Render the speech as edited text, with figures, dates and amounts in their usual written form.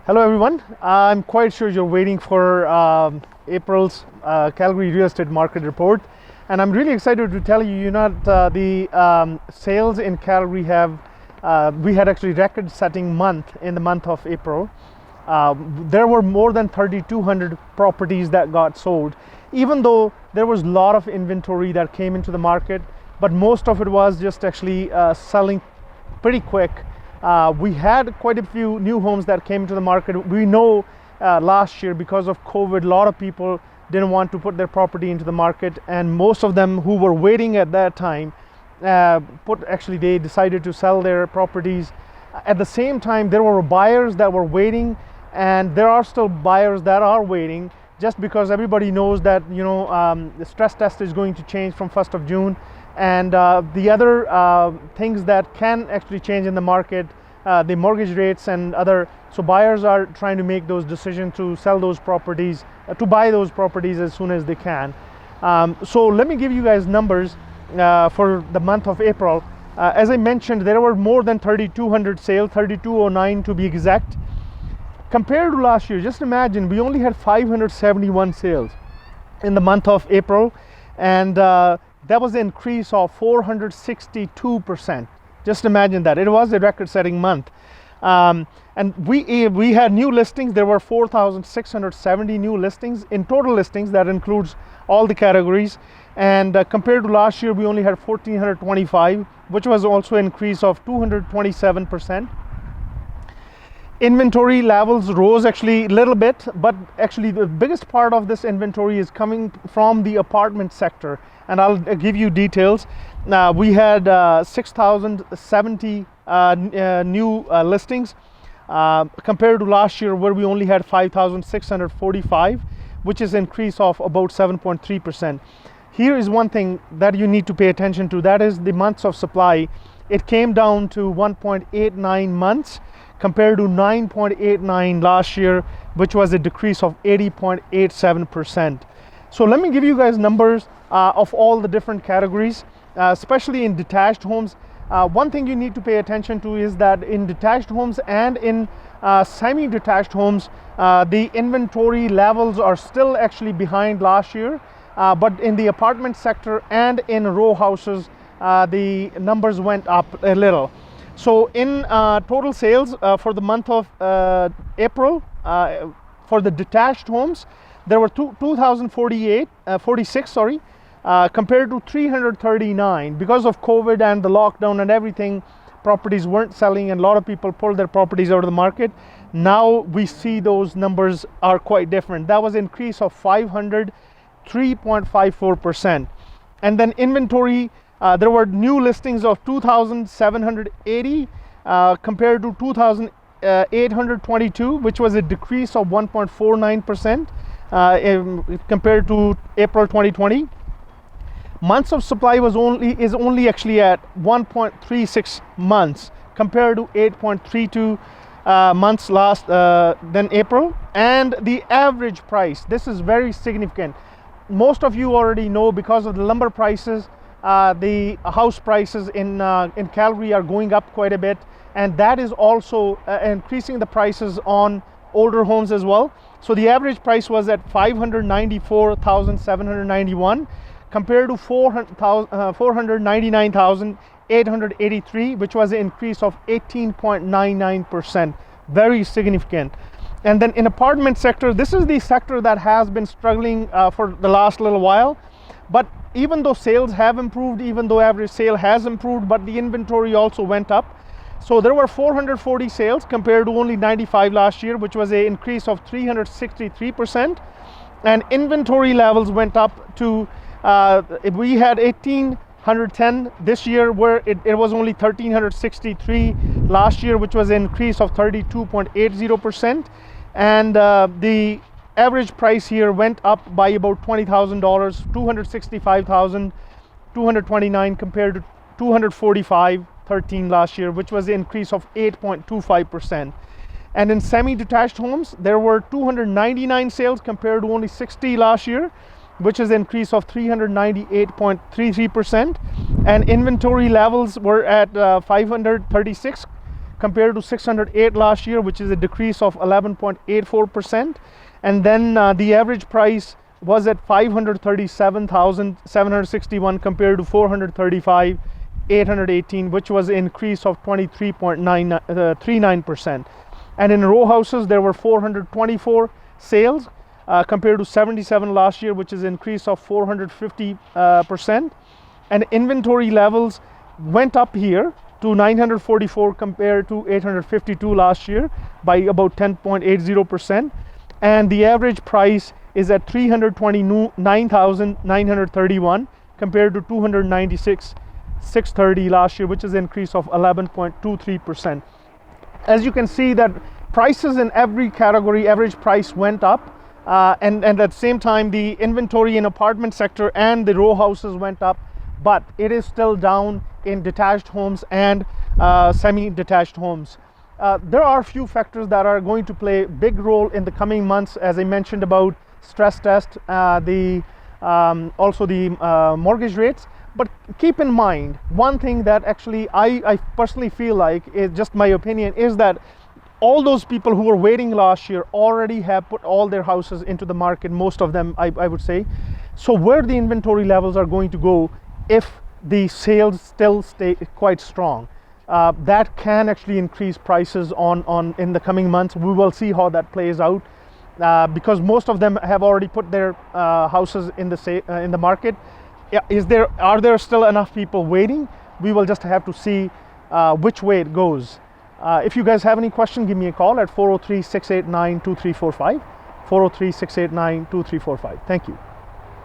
Hello everyone. I'm quite sure you're waiting for April's Calgary real estate market report, and I'm really excited to tell you, the sales in Calgary have we had actually record-setting month in the month of April. There were more than 3,200 properties that got sold, even though there was a lot of inventory that came into the market, but most of it was just actually selling pretty quick. We had quite a few new homes that came to the market. We know last year, because of COVID, a lot of people didn't want to put their property into the market, and most of them who were waiting at that time they decided to sell their properties. At the same time, there were buyers that were waiting, and there are still buyers that are waiting, just because everybody knows that the stress test is going to change from 1st of June. And the other things that can actually change in the market, the mortgage rates and other. So buyers are trying to make those decisions to sell those properties, to buy those properties as soon as they can. So let me give you guys numbers for the month of April. As I mentioned, there were more than 3,200 sales, 3,209 to be exact. Compared to last year, just imagine, we only had 571 sales in the month of April, and that was an increase of 462%. Just imagine that. It was a record-setting month. And we had new listings. There were 4,670 new listings in total listings. That includes all the categories. And compared to last year, we only had 1,425, which was also an increase of 227%. Inventory levels rose actually a little bit, but actually the biggest part of this inventory is coming from the apartment sector, and I'll give you details. We had 6,070 new listings compared to last year, where we only had 5,645, which is an increase of about 7.3%. Here is one thing that you need to pay attention to, that is the months of supply. It came down to 1.89 months compared to 9.89 last year, which was a decrease of 80.87%. So let me give you guys numbers of all the different categories, especially in detached homes. One thing you need to pay attention to is that in detached homes and in semi-detached homes, the inventory levels are still actually behind last year, but in the apartment sector and in row houses, the numbers went up a little. So in total sales for the month of April, for the detached homes, there were 2,046, compared to 339. Because of COVID and the lockdown and everything, properties weren't selling, and a lot of people pulled their properties out of the market. Now we see those numbers are quite different. That was an increase of 503.54%. And then inventory, there were new listings of 2,780 compared to 2,822, which was a decrease of 1.49% compared to April 2020. Months of supply is only actually at 1.36 months compared to 8.32 months last than April. And the average price, this is very significant. Most of you already know, because of the lumber prices, the house prices in Calgary are going up quite a bit, and that is also increasing the prices on older homes as well. So the average price was at 594,791 compared to 499,883, which was an increase of 18.99%. Very significant. And then in apartment sector, this is the sector that has been struggling for the last little while. But even though sales have improved, even though average sale has improved, but the inventory also went up. So there were 440 sales compared to only 95 last year, which was an increase of 363%. And inventory levels went up to, we had 1,810 this year, where it was only 1,363 last year, which was an increase of 32.80%. And the average price here went up by about $20,000, $265,229 compared to $245,013 last year, which was an increase of 8.25%. And in semi-detached homes, there were 299 sales compared to only 60 last year, which is an increase of 398.33%. And inventory levels were at 536 compared to 608 last year, which is a decrease of 11.84%. And then the average price was at 537,761 compared to 435,818, which was an increase of 23.39%. And in row houses, there were 424 sales compared to 77 last year, which is an increase of 450%. And inventory levels went up here to 944 compared to 852 last year by about 10.80%. And the average price is at 329,931 compared to 296,630 last year, which is an increase of 11.23%. As you can see that prices in every category, average price went up, and at the same time the inventory in apartment sector and the row houses went up, but it is still down in detached homes and semi-detached homes. There are a few factors that are going to play a big role in the coming months, as I mentioned about stress test, also the mortgage rates. But keep in mind, one thing that actually I personally feel like, is just my opinion, is that all those people who were waiting last year already have put all their houses into the market, most of them, I would say. So where the inventory levels are going to go if the sales still stay quite strong, that can actually increase prices on in the coming months. We will see how that plays out, because most of them have already put their houses in the market. Are there still enough people waiting? We will just have to see which way it goes. If you guys have any questions, give me a call at 403-689-2345, 403-689-2345. Thank you.